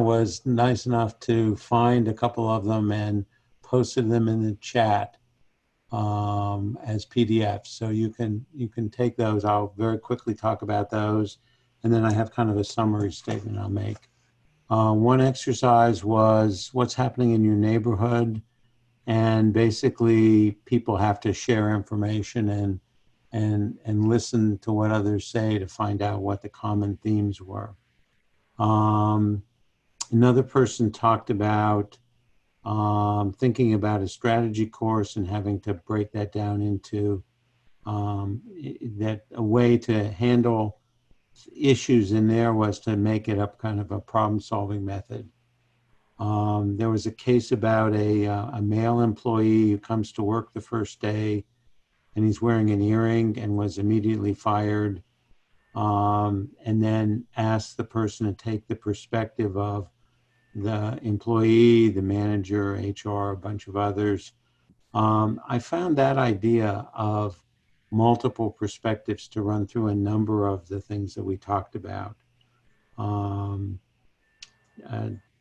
was nice enough to find a couple of them and posted them in the chat as PDFs. So you can take those. I'll very quickly talk about those. And then I have kind of a summary statement I'll make. One exercise was what's happening in your neighborhood And basically people have to share information and listen to what others say to find out what the common themes were. Another person talked about thinking about a strategy course and having to break that down into that a way to handle issues in there was to make it up kind of a problem-solving method. There was a case about a male employee who comes to work the first day and he's wearing an earring and was immediately fired, and then asked the person to take the perspective of the employee, the manager, HR, a bunch of others. I found that idea of multiple perspectives to run through a number of the things that we talked about.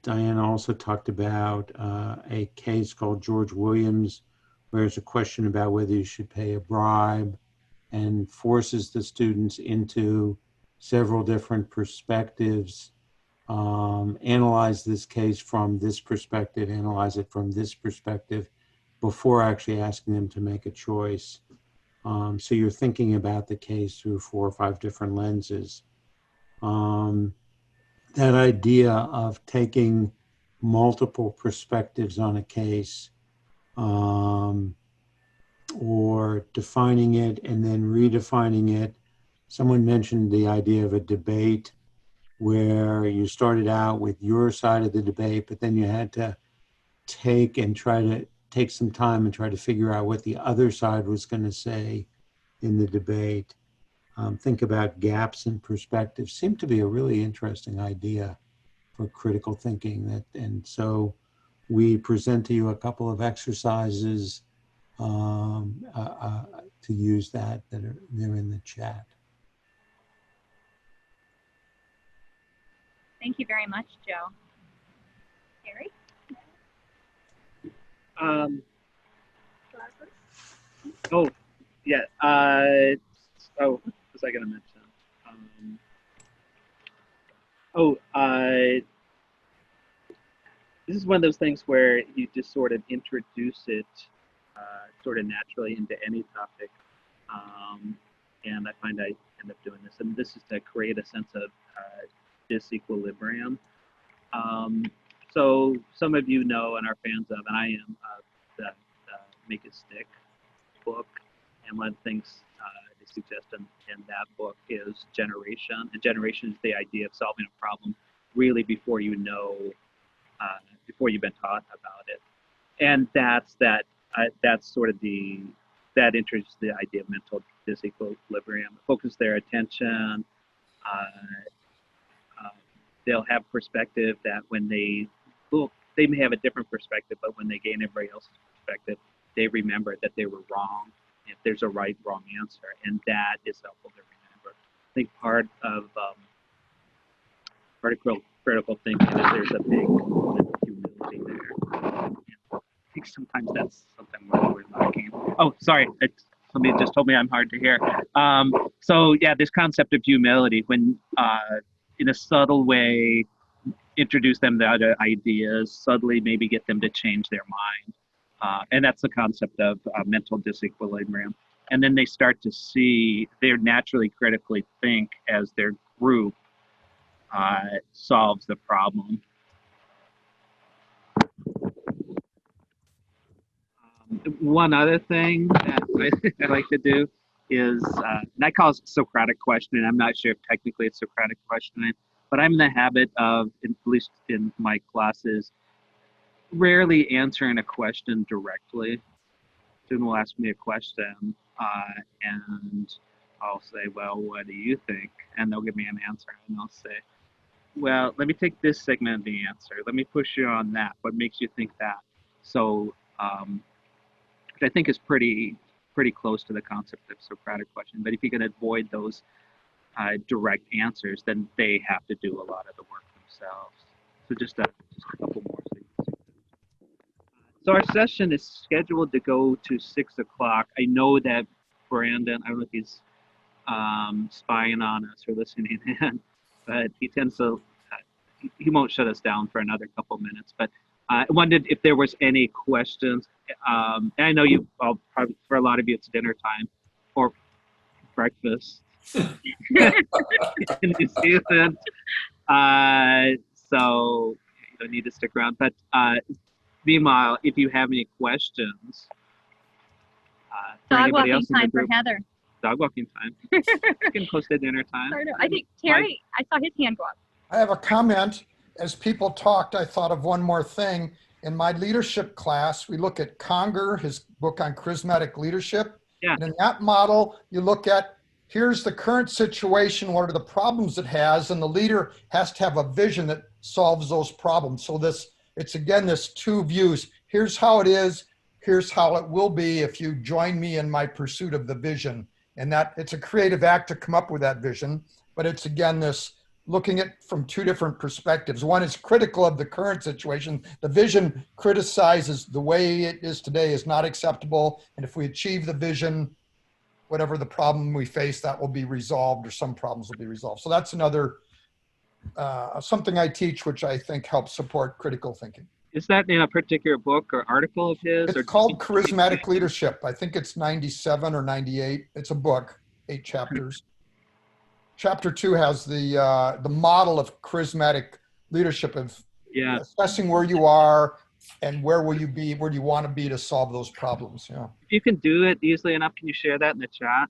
Diana also talked about a case called George Williams, where there's a question about whether you should pay a bribe, and forces the students into several different perspectives. Analyze this case from this perspective, analyze it from this perspective, before actually asking them to make a choice. So you're thinking about the case through 4 or 5 different lenses. That idea of taking multiple perspectives on a case, or defining it and then redefining it. Someone mentioned the idea of a debate where you started out with your side of the debate, but then you had to take some time and try to figure out what the other side was going to say in the debate. Think about gaps in perspective. Seemed to be a really interesting idea for critical thinking. And so we present to you a couple of exercises to use they're in the chat. Thank you very much, Joe. Gary? Oh, yeah. What was I going to mention? This is one of those things where you just sort of introduce it sort of naturally into any topic. And I find I end up doing this. And this is to create a sense of disequilibrium. So some of you know and are fans of, and I am, the Make It Stick book. And one of the things they suggest in that book is generation. And generation is the idea of solving a problem really before you know, before you've been taught about it. And that's sort of that introduces the idea of mental disequilibrium. Focus their attention. They'll have perspective that when they look, they may have a different perspective, but when they gain everybody else's perspective, they remember that they were wrong. If there's a right, wrong answer, and that is helpful to remember. I think part of critical thinking is there's a big humility there. And I think sometimes that's something we're lacking. Oh, sorry, somebody just told me I'm hard to hear. So yeah, this concept of humility, when in a subtle way, introduce them to other ideas, subtly maybe get them to change their mind. And that's the concept of mental disequilibrium. And then they start to see, they naturally critically think as their group solves the problem. One other thing that I like to do is, and I call it Socratic questioning. I'm not sure if technically it's Socratic questioning, but I'm in the habit of, at least in my classes, rarely answering a question directly. Student will ask me a question, and I'll say, well, what do you think? And they'll give me an answer, and I'll say, well, let me take this segment of the answer. Let me push you on that. What makes you think that? So, which I think is pretty close to the concept of Socratic question. But if you can avoid those direct answers, then they have to do a lot of the work themselves. So just a couple more things. So our session is scheduled to go to 6 o'clock. I know that Brandon, I don't know if he's spying on us or listening in, but he tends to, he won't shut us down for another couple minutes. But I wondered if there was any questions. And I know you, well, probably for a lot of you, it's dinner time or breakfast in New Zealand. So you don't need to stick around. But meanwhile, if you have any questions for Dog anybody walking else in the time for group, Heather. dog walking time. Getting close to dinner time. I think Terry, I saw his hand go up. I have a comment. As people talked, I thought of one more thing. In my leadership class, we look at Conger, his book on charismatic leadership. Yeah. And in that model, you look at, here's the current situation, what are the problems it has, and the leader has to have a vision that solves those problems. So it's again, this two views. Here's how it is, here's how it will be if you join me in my pursuit of the vision. And that it's a creative act to come up with that vision, but it's again, this looking at from two different perspectives. One is critical of the current situation. The vision criticizes the way it is today is not acceptable. And if we achieve the vision, whatever the problem we face, that will be resolved, or some problems will be resolved. So that's another, something I teach, which I think helps support critical thinking. Is that in a particular book or article of his? It's called Charismatic Leadership. I think it's 97 or 98. It's a book, 8 chapters. Chapter 2 has the model of charismatic leadership of assessing where you are and where will you be, where do you want to be to solve those problems. Yeah. If you can do it easily enough, can you share that in the chat?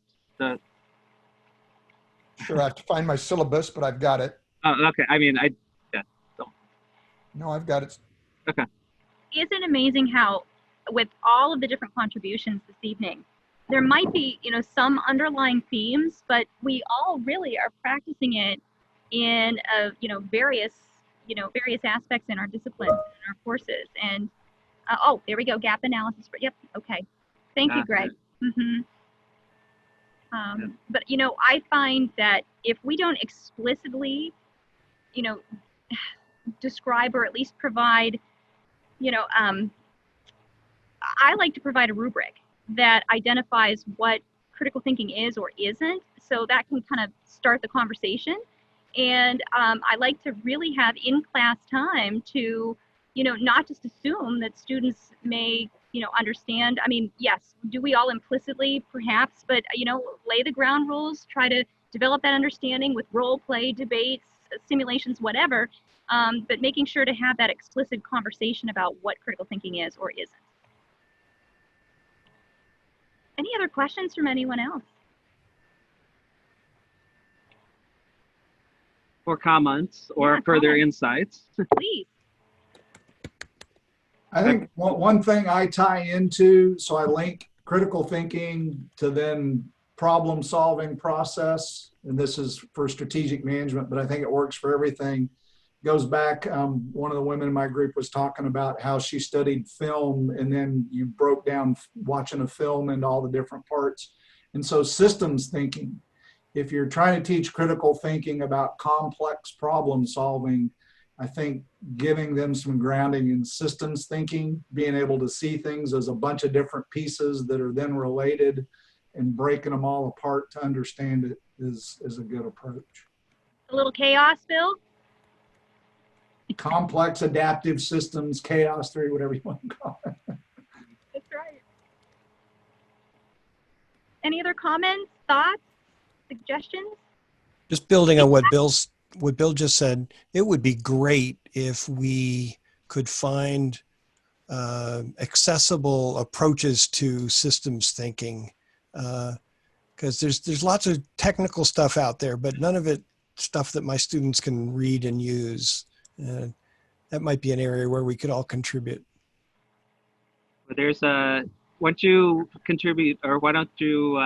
Sure, I have to find my syllabus, but I've got it. Oh, okay. I mean, No, I've got it. Okay. Isn't it amazing how, with all of the different contributions this evening, there might be, some underlying themes, but we all really are practicing it in, various aspects in our disciplines, in our courses. And, oh, there we go, gap analysis. Yep, okay. Thank you, Greg. But, I find that if we don't explicitly, describe or at least provide, I like to provide a rubric that identifies what critical thinking is or isn't, so that can kind of start the conversation. And I like to really have in-class time to, not just assume that students may, understand. I mean, yes, do we all implicitly? Perhaps, but, lay the ground rules, try to develop that understanding with role play, debates, simulations, whatever, but making sure to have that explicit conversation about what critical thinking is or isn't. Any other questions from anyone else? Or comments or further insights. Please. I think one thing I tie into, so I link critical thinking to then problem solving process, and this is for strategic management, but I think it works for everything. Goes back, one of the women in my group was talking about how she studied film, and then you broke down watching a film into all the different parts. And so systems thinking, if you're trying to teach critical thinking about complex problem solving, I think giving them some grounding in systems thinking, being able to see things as a bunch of different pieces that are then related and breaking them all apart to understand it is a good approach. A little chaos, Bill? Complex adaptive systems, chaos theory, whatever you want to call it. That's right. Any other comments, thoughts, suggestions? Just building on what Bill just said, it would be great if we could find accessible approaches to systems thinking, because there's lots of technical stuff out there, but none of it stuff that my students can read and use. That might be an area where we could all contribute. But there's why don't you contribute, or why don't you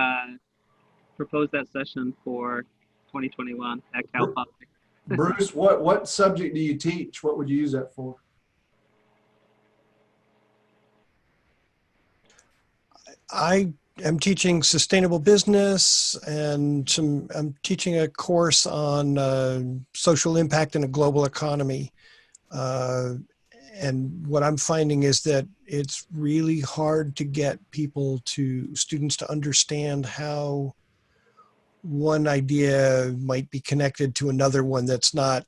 propose that session for 2021 at Cal Public? Bruce, what subject do you teach? What would you use that for? I am teaching sustainable business, and I'm teaching a course on social impact in a global economy. And what I'm finding is that it's really hard to get students to understand how one idea might be connected to another one that's not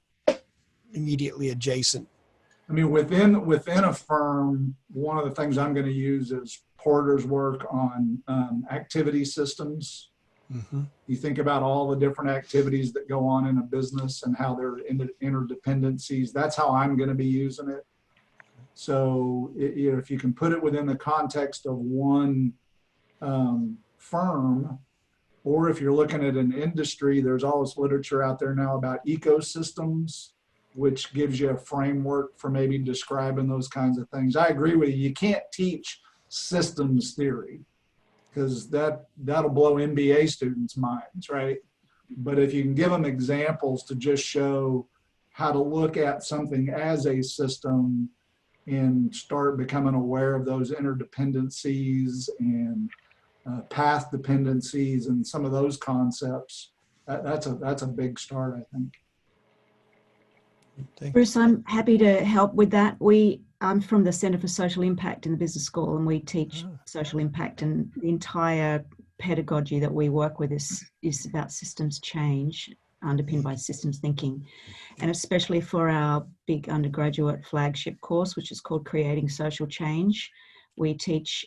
immediately adjacent. I mean, within a firm, one of the things I'm going to use is Porter's work on activity systems. Mm-hmm. You think about all the different activities that go on in a business and how they're interdependencies. That's how I'm going to be using it. So if you can put it within the context of one firm, or if you're looking at an industry, there's all this literature out there now about ecosystems, which gives you a framework for maybe describing those kinds of things. I agree with you. You can't teach systems theory because that'll blow MBA students' minds, right? But if you can give them examples to just show how to look at something as a system and start becoming aware of those interdependencies and path dependencies and some of those concepts, that's a big start, I think. Bruce, I'm happy to help with that. I'm from the Centre for Social Impact in the business school, and we teach social impact, and the entire pedagogy that we work with is about systems change, underpinned by systems thinking. And especially for our big undergraduate flagship course, which is called Creating Social Change, we teach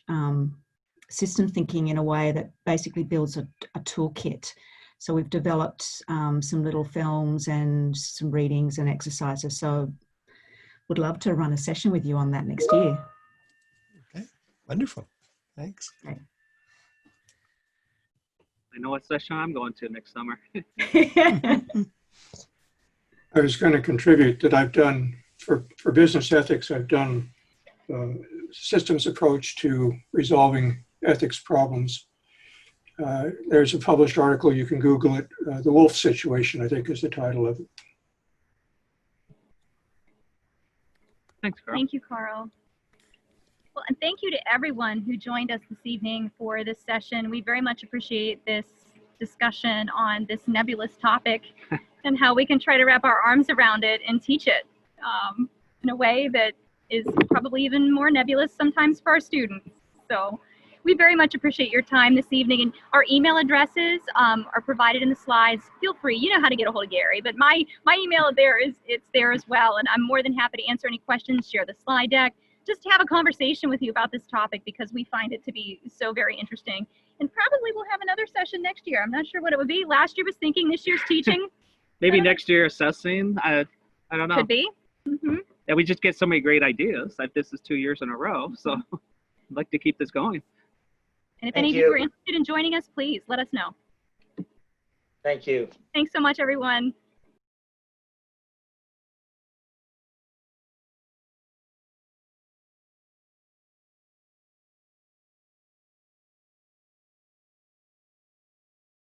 system thinking in a way that basically builds a toolkit. So we've developed some little films and some readings and exercises. So would love to run a session with you on that next year. Okay, wonderful. Thanks. Okay. I know what session I'm going to next summer. I was going to contribute that I've done, for business ethics, I've done systems approach to resolving ethics problems. There's a published article, you can Google it. The Wolf Situation, I think, is the title of it. Thanks, Carl. Thank you, Carl. Well, and thank you to everyone who joined us this evening for this session. We very much appreciate this discussion on this nebulous topic and how we can try to wrap our arms around it and teach it in a way that is probably even more nebulous sometimes for our students. So we very much appreciate your time this evening, and our email addresses are provided in the slides. Feel free, you know how to get a hold of Gary, but my email it's there as well, and I'm more than happy to answer any questions, share the slide deck, just to have a conversation with you about this topic because we find it to be so very interesting. And probably we'll have another session next year. I'm not sure what it would be. Last year was thinking, this year's teaching. Maybe next year assessing. I don't know. Could be. Mm-hmm. Yeah, we just get so many great ideas. Like this is 2 years in a row, so I'd like to keep this going. And if any of you are interested in joining us, please let us know. Thank you. Thanks so much, everyone.